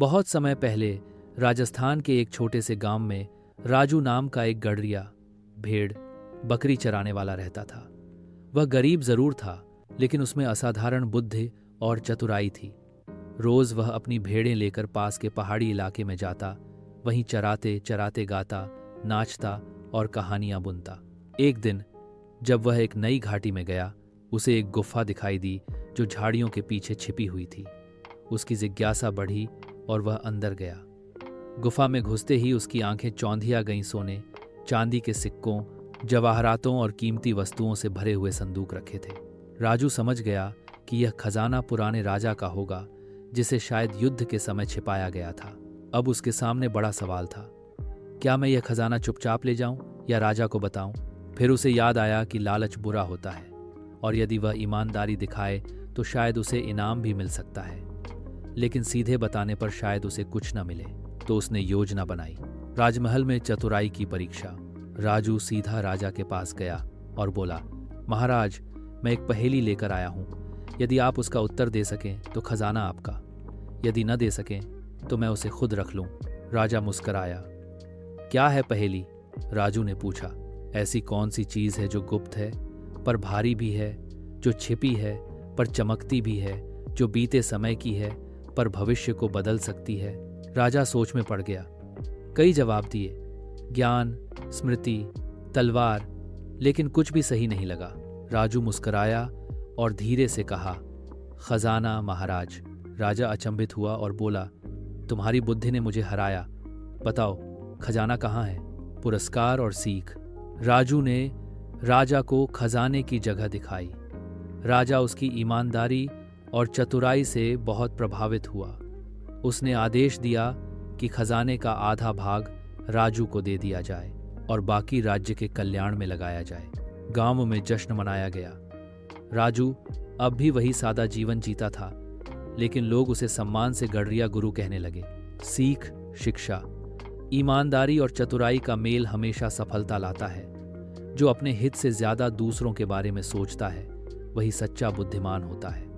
बहुत समय पहले राजस्थान के एक छोटे से गांव में राजू नाम का एक गडरिया भेड़ बकरी चराने वाला रहता था। वह गरीब जरूर था, लेकिन उसमें असाधारण बुद्धि और चतुराई थी। रोज वह अपनी भेड़ें लेकर पास के पहाड़ी इलाके में जाता, वहीं चराते चराते गाता, नाचता और कहानियां बुनता। एक दिन जब वह एक नई घाटी में गया, उसे एक गुफा दिखाई दी जो झाड़ियों के पीछे छिपी हुई थी। उसकी जिज्ञासा बढ़ी और वह अंदर गया। गुफा में घुसते ही उसकी आंखें चौंधिया गईं। सोने, चांदी के सिक्कों, जवाहरातों और कीमती वस्तुओं से भरे हुए संदूक रखे थे। राजू समझ गया कि यह खजाना पुराने राजा का होगा, जिसे शायद युद्ध के समय छिपाया गया था। अब उसके सामने बड़ा सवाल था, क्या मैं यह खजाना चुपचाप ले जाऊं या राजा को बताऊं? फिर उसे याद आया कि लालच बुरा होता है और यदि वह ईमानदारी दिखाए तो शायद उसे इनाम भी मिल सकता है, लेकिन सीधे बताने पर शायद उसे कुछ न मिले। तो उसने योजना बनाई। राजमहल में चतुराई की परीक्षा। राजू सीधा राजा के पास गया और बोला, महाराज, मैं एक पहेली लेकर आया हूं। यदि आप उसका उत्तर दे सकें तो खजाना आपका, यदि न दे सकें तो मैं उसे खुद रख लूं। राजा मुस्कराया। क्या है पहेली? राजू ने पूछा। ऐसी कौन सी चीज है जो गुप्त है पर भारी भी है, जो छिपी है पर चमकती भी है, जो बीते समय की है पर भविष्य को बदल सकती है? राजा सोच में पड़ गया। कई जवाब दिए, ज्ञान, स्मृति, तलवार, लेकिन कुछ भी सही नहीं लगा। राजू मुस्कराया और धीरे से कहा, खजाना महाराज। राजा अचंभित हुआ और बोला, तुम्हारी बुद्धि ने मुझे हराया। बताओ, खजाना कहाँ है? पुरस्कार और सीख। राजू ने राजा को खजाने की जगह दिखाई। राजा उसकी ईमानदारी और चतुराई से बहुत प्रभावित हुआ। उसने आदेश दिया कि खजाने का आधा भाग राजू को दे दिया जाए और बाकी राज्य के कल्याण में लगाया जाए। गांव में जश्न मनाया गया। राजू अब भी वही सादा जीवन जीता था, लेकिन लोग उसे सम्मान से गडरिया गुरु कहने लगे। सीख, शिक्षा, ईमानदारी और चतुराई का मेल हमेशा सफलता लाता है। जो अपने हित से ज्यादा दूसरों के बारे में सोचता है, वही सच्चा बुद्धिमान होता है।